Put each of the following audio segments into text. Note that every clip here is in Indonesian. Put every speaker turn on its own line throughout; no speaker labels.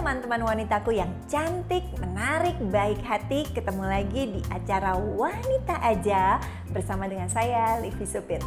teman-teman wanitaku yang cantik, menarik, baik hati. Ketemu lagi di acara Wanita Aja bersama dengan saya, Livi Supit.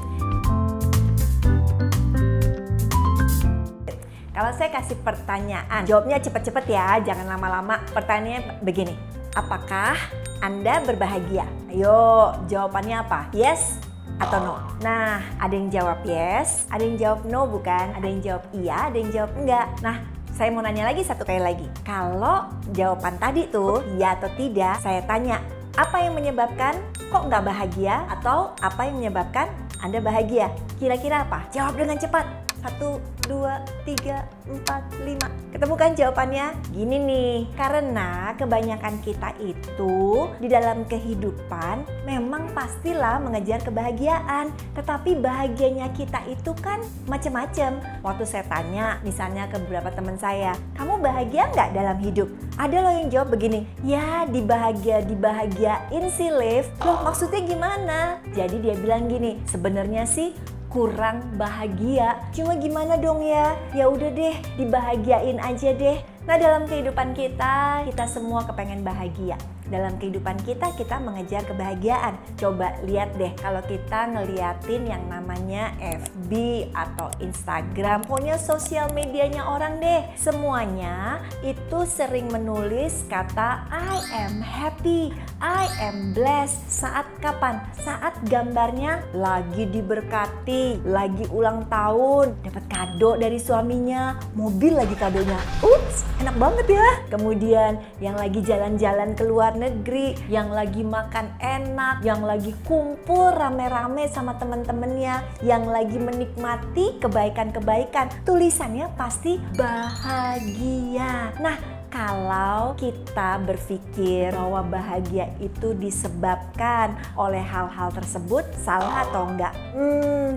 Kalau saya kasih pertanyaan, jawabnya cepet-cepet ya, jangan lama-lama. Pertanyaannya begini, apakah Anda berbahagia? Ayo, jawabannya apa? Yes atau no? Nah, ada yang jawab yes, ada yang jawab no bukan? Ada yang jawab iya, ada yang jawab enggak. Nah, saya mau nanya lagi satu kali lagi. Kalau jawaban tadi tuh ya atau tidak, saya tanya, apa yang menyebabkan kok nggak bahagia? Atau apa yang menyebabkan Anda bahagia? Kira-kira apa? Jawab dengan cepat. 1, 2, 3, 4, 5. Ketemu kan jawabannya? Gini nih, karena kebanyakan kita itu di dalam kehidupan memang pastilah mengejar kebahagiaan. Tetapi bahagianya kita itu kan macam-macam. Waktu saya tanya misalnya ke beberapa teman saya, kamu bahagia nggak dalam hidup? Ada loh yang jawab begini, ya dibahagiain sih Liv. Loh maksudnya gimana? Jadi dia bilang gini, sebenarnya sih kurang bahagia. Cuma gimana dong ya? Ya udah deh, dibahagiain aja deh. Nah, dalam kehidupan kita semua kepengen bahagia. Dalam kehidupan kita mengejar kebahagiaan. Coba lihat deh, kalau kita ngeliatin yang namanya FB atau Instagram, pokoknya sosial medianya orang deh. Semuanya itu sering menulis kata I am happy, I am blessed. Saat kapan? Saat gambarnya lagi diberkati, lagi ulang tahun, dapat kado dari suaminya, mobil lagi kadonya. Ups, enak banget ya. Kemudian yang lagi jalan-jalan keluar negeri, yang lagi makan enak, yang lagi kumpul rame-rame sama temen-temennya, yang lagi menikmati kebaikan-kebaikan, tulisannya pasti bahagia. Nah, kalau kita berpikir bahwa bahagia itu disebabkan oleh hal-hal tersebut, salah atau enggak?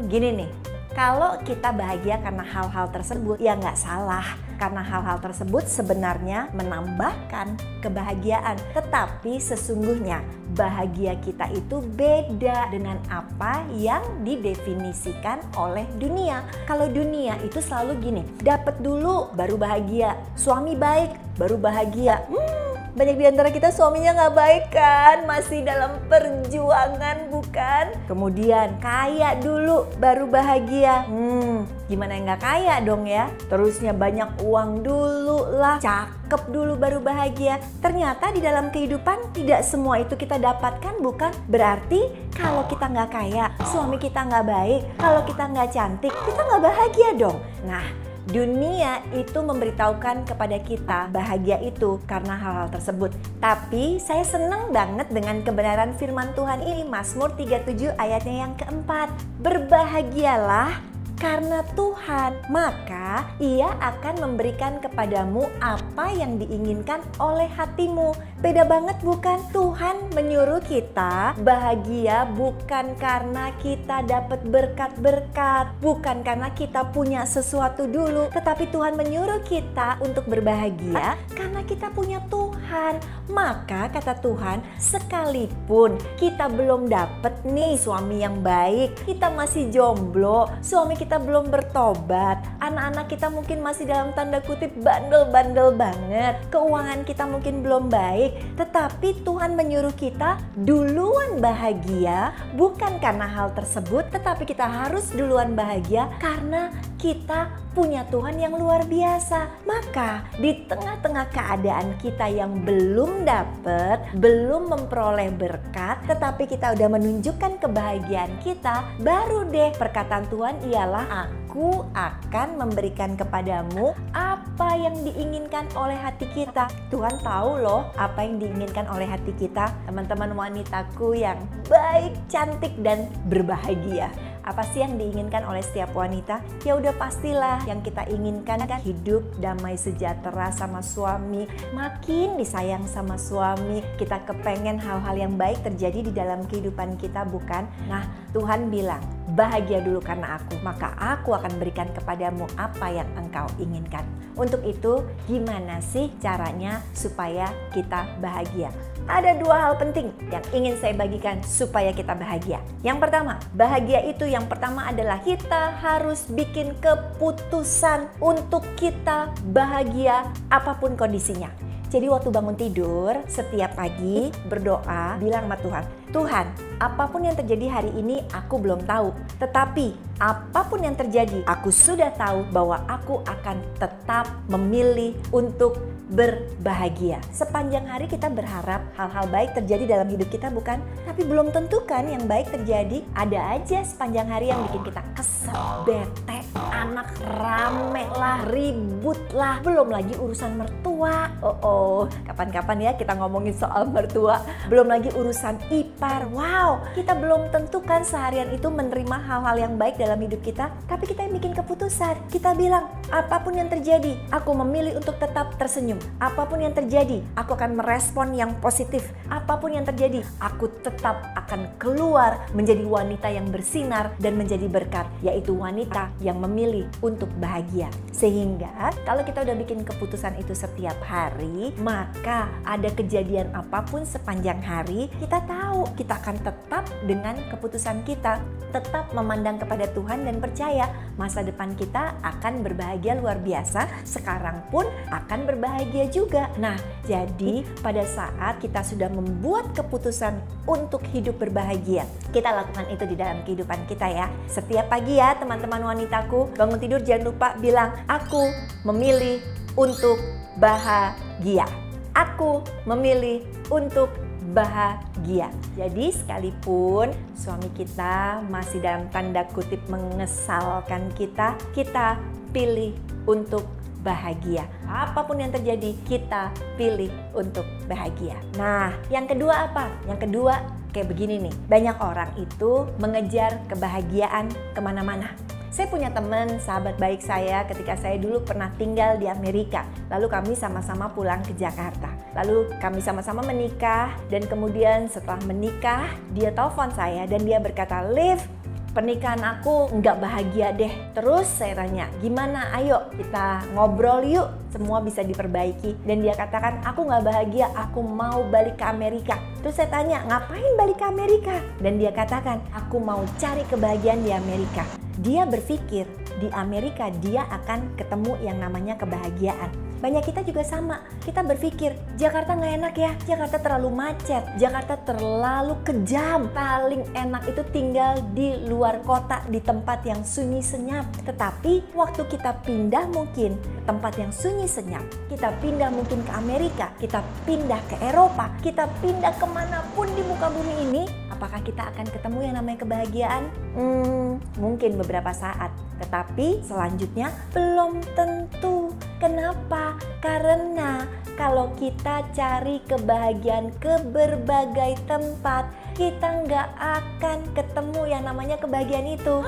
Gini nih, kalau kita bahagia karena hal-hal tersebut, ya nggak salah. Karena hal-hal tersebut sebenarnya menambahkan kebahagiaan. Tetapi sesungguhnya bahagia kita itu beda dengan apa yang didefinisikan oleh dunia. Kalau dunia itu selalu gini, dapat dulu baru bahagia, suami baik baru bahagia. Banyak di antara kita suaminya nggak baik kan, masih dalam perjuangan bukan? Kemudian kaya dulu baru bahagia. Gimana yang nggak kaya dong ya? Terusnya banyak uang dulu lah, cakep dulu baru bahagia. Ternyata di dalam kehidupan tidak semua itu kita dapatkan bukan? Berarti kalau kita nggak kaya, suami kita nggak baik, kalau kita nggak cantik, kita nggak bahagia dong. Nah, dunia itu memberitahukan kepada kita bahagia itu karena hal-hal tersebut. Tapi saya senang banget dengan kebenaran firman Tuhan ini, Mazmur 37 ayatnya yang keempat. Berbahagialah karena Tuhan, maka Ia akan memberikan kepadamu apa yang diinginkan oleh hatimu. Beda banget bukan? Tuhan menyuruh kita bahagia bukan karena kita dapat berkat-berkat, bukan karena kita punya sesuatu dulu, tetapi Tuhan menyuruh kita untuk berbahagia karena kita punya Tuhan. Maka kata Tuhan, sekalipun kita belum dapat nih suami yang baik, kita masih jomblo, suami kita belum bertobat, anak-anak kita mungkin masih dalam tanda kutip bandel-bandel banget, keuangan kita mungkin belum baik, tetapi Tuhan menyuruh kita duluan bahagia bukan karena hal tersebut, tetapi kita harus duluan bahagia karena kita punya Tuhan yang luar biasa. Maka di tengah-tengah keadaan kita yang belum dapat, belum memperoleh berkat, tetapi kita udah menunjukkan kebahagiaan kita, baru deh perkataan Tuhan ialah aku akan memberikan kepadamu apa yang diinginkan oleh hati kita. Tuhan tahu loh apa yang diinginkan oleh hati kita, teman-teman wanitaku yang baik, cantik, dan berbahagia. Apa sih yang diinginkan oleh setiap wanita? Ya udah pastilah yang kita inginkan kan hidup damai sejahtera sama suami, makin disayang sama suami. Kita kepengen hal-hal yang baik terjadi di dalam kehidupan kita bukan? Nah, Tuhan bilang, bahagia dulu karena aku, maka aku akan berikan kepadamu apa yang engkau inginkan. Untuk itu, gimana sih caranya supaya kita bahagia? Ada dua hal penting yang ingin saya bagikan supaya kita bahagia. Yang pertama, bahagia itu yang pertama adalah kita harus bikin keputusan untuk kita bahagia apapun kondisinya. Jadi waktu bangun tidur, setiap pagi berdoa, bilang sama Tuhan, Tuhan, apapun yang terjadi hari ini aku belum tahu. Tetapi apapun yang terjadi, aku sudah tahu bahwa aku akan tetap memilih untuk berbahagia. Sepanjang hari kita berharap hal-hal baik terjadi dalam hidup kita, bukan? Tapi belum tentu kan yang baik terjadi. Ada aja sepanjang hari yang bikin kita kesel, bete, anak rame lah, ribut lah. Belum lagi urusan mertua. Kapan-kapan ya kita ngomongin soal mertua. Belum lagi urusan ipar. Wow, kita belum tentukan seharian itu menerima hal-hal yang baik dalam hidup kita. Tapi kita yang bikin keputusan. Kita bilang, apapun yang terjadi, aku memilih untuk tetap tersenyum. Apapun yang terjadi, aku akan merespon yang positif. Apapun yang terjadi, aku tetap akan keluar menjadi wanita yang bersinar dan menjadi berkat, yaitu wanita yang memilih untuk bahagia. Sehingga kalau kita udah bikin keputusan itu setiap hari, maka ada kejadian apapun sepanjang hari, kita tahu kita akan tetap dengan keputusan kita, tetap memandang kepada Tuhan dan percaya masa depan kita akan berbahagia luar biasa, sekarang pun akan berbahagia juga. Nah, jadi pada saat kita sudah membuat keputusan untuk hidup berbahagia, kita lakukan itu di dalam kehidupan kita ya. Setiap pagi ya teman-teman wanitaku, bangun tidur jangan lupa bilang, aku memilih untuk bahagia. Aku memilih untuk bahagia. Jadi sekalipun suami kita masih dalam tanda kutip mengesalkan kita, kita pilih untuk bahagia. Apapun yang terjadi, kita pilih untuk bahagia. Nah, yang kedua apa? Yang kedua kayak begini nih. Banyak orang itu mengejar kebahagiaan kemana-mana. Saya punya teman, sahabat baik saya ketika saya dulu pernah tinggal di Amerika. Lalu kami sama-sama pulang ke Jakarta. Lalu kami sama-sama menikah dan kemudian setelah menikah, dia telepon saya dan dia berkata, Liv, pernikahan aku nggak bahagia deh. Terus saya tanya, gimana? Ayo kita ngobrol yuk, semua bisa diperbaiki. Dan dia katakan, aku nggak bahagia, aku mau balik ke Amerika. Terus saya tanya, ngapain balik ke Amerika? Dan dia katakan, aku mau cari kebahagiaan di Amerika. Dia berpikir di Amerika dia akan ketemu yang namanya kebahagiaan. Banyak kita juga sama, kita berpikir Jakarta nggak enak ya, Jakarta terlalu macet, Jakarta terlalu kejam. Paling enak itu tinggal di luar kota, di tempat yang sunyi senyap. Tetapi waktu kita pindah mungkin ke tempat yang sunyi senyap, kita pindah mungkin ke Amerika, kita pindah ke Eropa, kita pindah kemanapun di muka bumi ini, apakah kita akan ketemu yang namanya kebahagiaan? Mungkin beberapa saat, tetapi selanjutnya belum tentu. Kenapa? Karena kalau kita cari kebahagiaan ke berbagai tempat, kita nggak akan ketemu yang namanya kebahagiaan itu.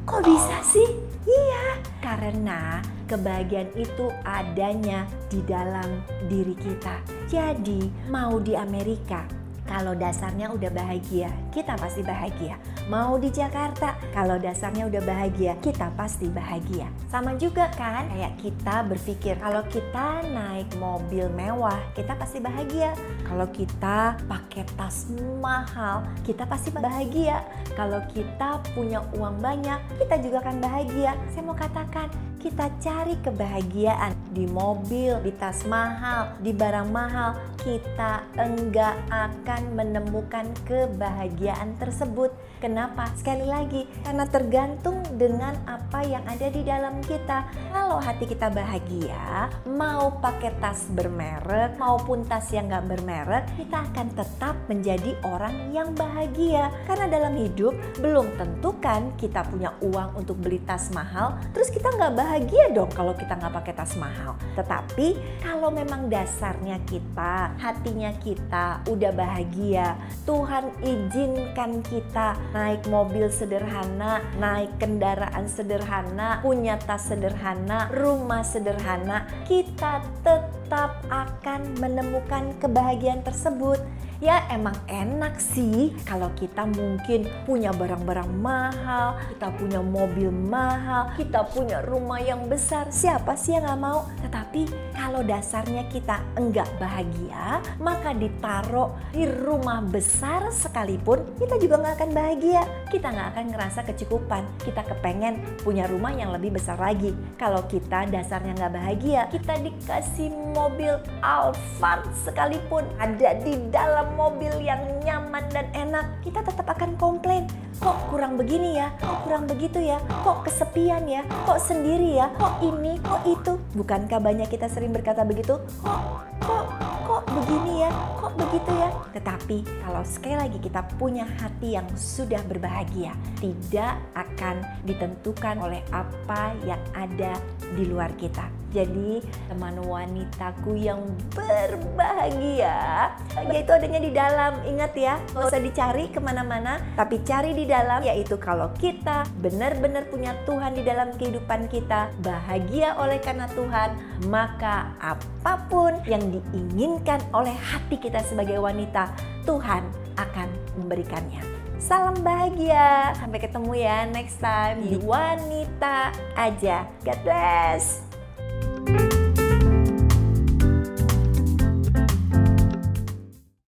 Kok bisa sih? Iya, karena kebahagiaan itu adanya di dalam diri kita. Jadi, mau di Amerika, kalau dasarnya udah bahagia, kita pasti bahagia. Mau di Jakarta, kalau dasarnya udah bahagia, kita pasti bahagia. Sama juga kan, kayak kita berpikir kalau kita naik mobil mewah, kita pasti bahagia. Kalau kita pakai tas mahal, kita pasti bahagia. Kalau kita punya uang banyak, kita juga akan bahagia. Saya mau katakan, kita cari kebahagiaan di mobil, di tas mahal, di barang mahal, kita enggak akan menemukan kebahagiaan tersebut. Kenapa? Sekali lagi, karena tergantung dengan apa yang ada di dalam kita. Kalau hati kita bahagia, mau pakai tas bermerek maupun tas yang gak bermerek, kita akan tetap menjadi orang yang bahagia. Karena dalam hidup belum tentu kan kita punya uang untuk beli tas mahal, terus kita gak bahagia dong kalau kita gak pakai tas mahal. Tetapi kalau memang dasarnya kita, hatinya kita udah bahagia, Tuhan izinkan kita naik mobil sederhana, naik kendaraan sederhana, punya tas sederhana, rumah sederhana, kita tetap akan menemukan kebahagiaan tersebut. Ya emang enak sih kalau kita mungkin punya barang-barang mahal, kita punya mobil mahal, kita punya rumah yang besar. Siapa sih yang gak mau? Tetapi kalau dasarnya kita enggak bahagia, maka ditaruh di rumah besar sekalipun kita juga gak akan bahagia. Kita gak akan ngerasa kecukupan. Kita kepengen punya rumah yang lebih besar lagi. Kalau kita dasarnya gak bahagia, kita dikasih mobil Alphard sekalipun, ada di dalam mobil yang nyaman dan enak, kita tetap akan komplain. Kok kurang begini ya? Kok kurang begitu ya? Kok kesepian ya? Kok sendiri ya? Kok ini? Kok itu? Bukankah banyak kita sering berkata begitu? Kok begini ya? Kok begitu ya? Tetapi kalau sekali lagi kita punya hati yang sudah berbahagia, tidak akan ditentukan oleh apa yang ada di luar kita. Jadi teman wanitaku yang berbahagia, bahagia itu adanya di dalam. Ingat ya, gak usah dicari kemana-mana, tapi cari di dalam. Yaitu kalau kita benar-benar punya Tuhan di dalam kehidupan kita, bahagia oleh karena Tuhan, maka apapun yang diinginkan oleh hati kita sebagai wanita, Tuhan akan memberikannya. Salam bahagia, sampai ketemu ya next time di Wanita Aja. God bless.